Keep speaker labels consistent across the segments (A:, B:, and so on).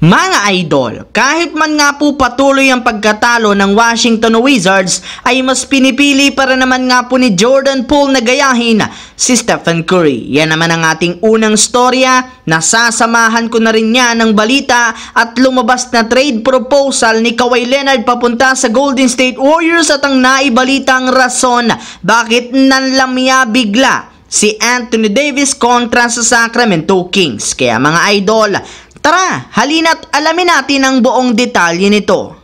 A: Mga idol, kahit man nga po patuloy ang pagkatalo ng Washington Wizards ay mas pinipili para naman nga po ni Jordan Poole na gayahin si Stephen Curry. Yan naman ang ating unang storya, nasasamahan ko na rin yan ng balita at lumabas na trade proposal ni Kawhi Leonard papunta sa Golden State Warriors at ang naibalitang rason bakit nanlamya bigla si Anthony Davis kontra sa Sacramento Kings. Kaya mga idol, tara, halina't alamin natin ang buong detalye nito.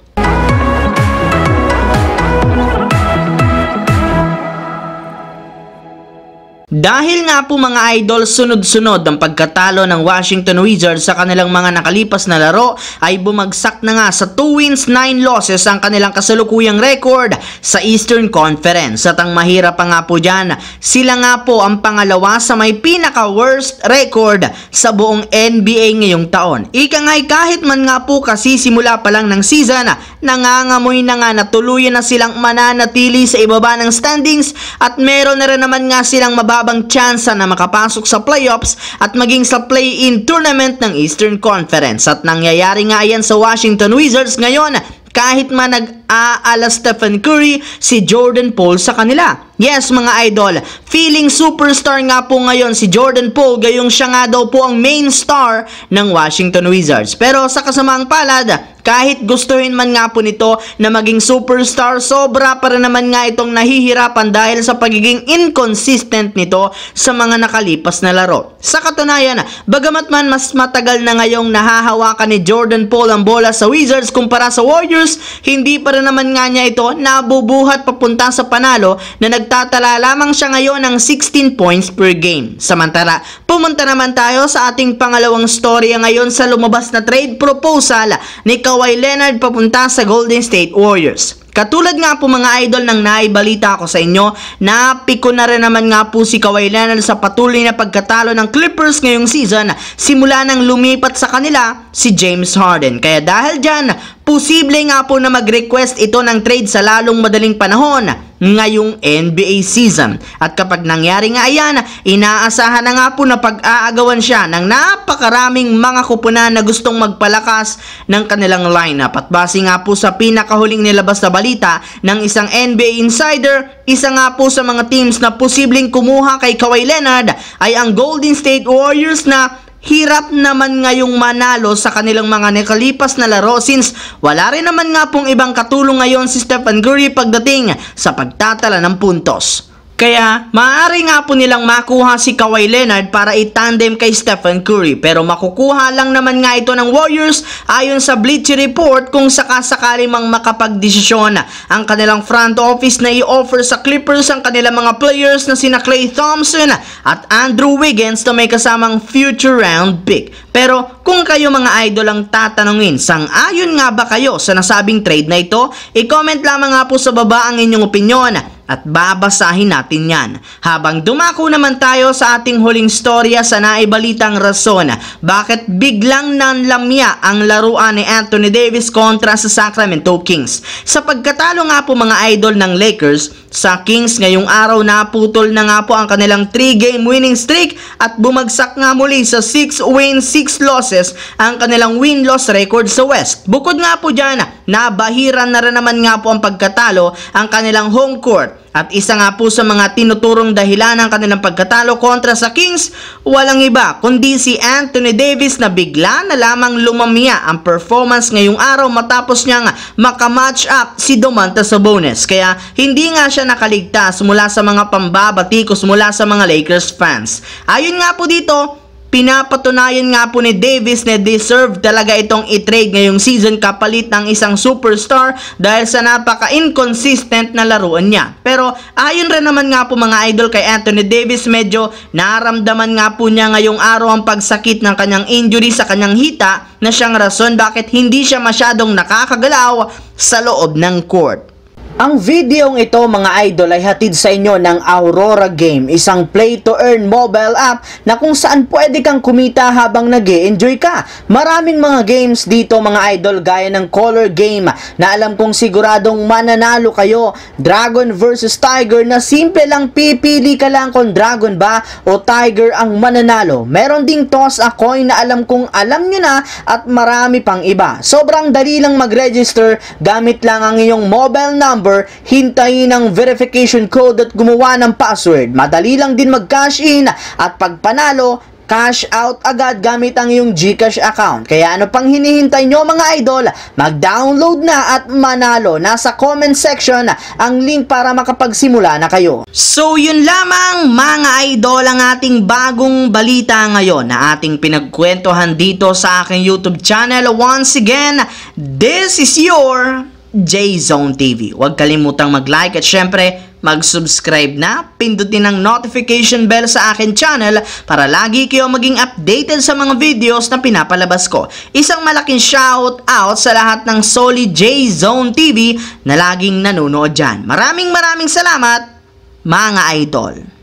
A: Dahil nga po mga idol, sunod-sunod ang pagkatalo ng Washington Wizards sa kanilang mga nakalipas na laro ay bumagsak na nga sa 2 wins, 9 losses ang kanilang kasalukuyang record sa Eastern Conference. At ang mahirap pa nga po dyan, sila nga po ang pangalawa sa may pinaka-worst record sa buong NBA ngayong taon. Ika nga'y kahit man nga po kasi simula pa lang ng season, nangangamoy na nga na tuluyan na silang mananatili sa ibaba ng standings at meron na rin naman nga silang mababang tsansa na makapasok sa playoffs at maging sa play-in tournament ng Eastern Conference. At nangyayari nga yan sa Washington Wizards ngayon kahit man nag-aala Stephen Curry si Jordan Poole sa kanila. Yes mga idol, feeling superstar nga po ngayon si Jordan Poole, gayong siya nga daw po ang main star ng Washington Wizards. Pero sa kasamaang palad, kahit gustuhin man nga po nito na maging superstar, sobra pa rin naman nga itong nahihirapan dahil sa pagiging inconsistent nito sa mga nakalipas na laro. Sa katunayan, bagamat man mas matagal na ngayong nahahawakan ni Jordan Poole ang bola sa Wizards kumpara sa Warriors, hindi pa rin naman nga niya ito nabubuhat papunta sa panalo na nagtatala lamang siya ngayon ng 16 points per game. Samantala, pumunta naman tayo sa ating pangalawang storya ngayon sa lumabas na trade proposal ni Kawhi Leonard papunta sa Golden State Warriors. Katulad nga po mga idol ng naibalita ko sa inyo, napiko na rin naman nga po si Kawhi Leonard sa patuloy na pagkatalo ng Clippers ngayong season simula nang lumipat sa kanila si James Harden. Kaya dahil dyan, posible nga po na mag-request ito ng trade sa lalong madaling panahon ngayong NBA season. At kapag nangyari nga yan, inaasahan na nga po na pag-aagawan siya ng napakaraming mga kupunan na gustong magpalakas ng kanilang lineup. At base nga po sa pinakahuling nilabas na balita ng isang NBA insider, isa nga po sa mga teams na posibleng kumuha kay Kawhi Leonard ay ang Golden State Warriors na hirap naman ngayong manalo sa kanilang mga nakalipas na laro since wala rin naman nga pong ibang katulong ngayon si Stephen Curry pagdating sa pagtatala ng puntos. Kaya, maaari nga po nilang makuha si Kawhi Leonard para itandem kay Stephen Curry. Pero makukuha lang naman nga ito ng Warriors ayon sa Bleacher Report kung sakasakali mang makapagdesisyon ang kanilang front office na i-offer sa Clippers ang kanilang mga players na sina Klay Thompson at Andrew Wiggins na may kasamang future round pick. Pero kung kayo mga idol ang tatanungin, sang-ayon nga ba kayo sa nasabing trade na ito? I-comment lamang nga po sa baba ang inyong opinyon at babasahin natin yan. Habang dumako naman tayo sa ating huling storya sa naibalitang rason bakit biglang nanlamya ang laruan ni Anthony Davis kontra sa Sacramento Kings. Sa pagkatalo nga po mga idol ng Lakers sa Kings ngayong araw, naputol na nga po ang kanilang 3-game winning streak at bumagsak nga muli sa 6 wins, 6 losses ang kanilang win-loss record sa West. Bukod nga po dyan, nabahiran na rin naman nga po ang pagkatalo ang kanilang home court. At isa nga po sa mga tinuturong dahilan ng kanilang pagkatalo kontra sa Kings, walang iba kundi si Anthony Davis na bigla na lamang lumamya ang performance ngayong araw matapos niyang makamatch up si Domantas Sabonis. Kaya hindi nga siya nakaligtas mula sa mga pambabatikos mula sa mga Lakers fans. Ayon nga po dito, pinapatunayan nga po ni Davis na deserve talaga itong i-trade ngayong season kapalit ng isang superstar dahil sa napaka-inconsistent na laruan niya. Pero ayon rin naman nga po mga idol kay Anthony Davis, medyo naramdaman nga po niya ngayong araw ang pagsakit ng kanyang injury sa kanyang hita na siyang rason bakit hindi siya masyadong nakakagalaw sa loob ng court. Ang videong ito mga idol ay hatid sa inyo ng Aurora Game, isang play-to-earn mobile app na kung saan pwede kang kumita habang nag-e-enjoy ka. Maraming mga games dito mga idol gaya ng Color Game na alam kong siguradong mananalo kayo. Dragon versus Tiger na simple lang, pipili ka lang kung Dragon ba o Tiger ang mananalo. Meron ding Toss a Coin na alam kong alam nyo na at marami pang iba. Sobrang dali lang mag-register, gamit lang ang iyong mobile number, hintayin ang verification code at gumawa ng password. Madali lang din mag-cash in at pag panalo, cash out agad gamit ang iyong GCash account. Kaya ano pang hinihintay nyo mga idol? Mag-download na at manalo. Nasa comment section ang link para makapagsimula na kayo. So yun lamang mga idol ang ating bagong balita ngayon na ating pinagkwentuhan dito sa aking YouTube channel. Once again, this is your J-Zone TV. Huwag kalimutang mag-like at syempre mag-subscribe na. Pindutin ang notification bell sa akin channel para lagi kayo maging updated sa mga videos na pinapalabas ko. Isang malaking shout out sa lahat ng solid J-Zone TV na laging nanonood dyan. Maraming salamat mga idol.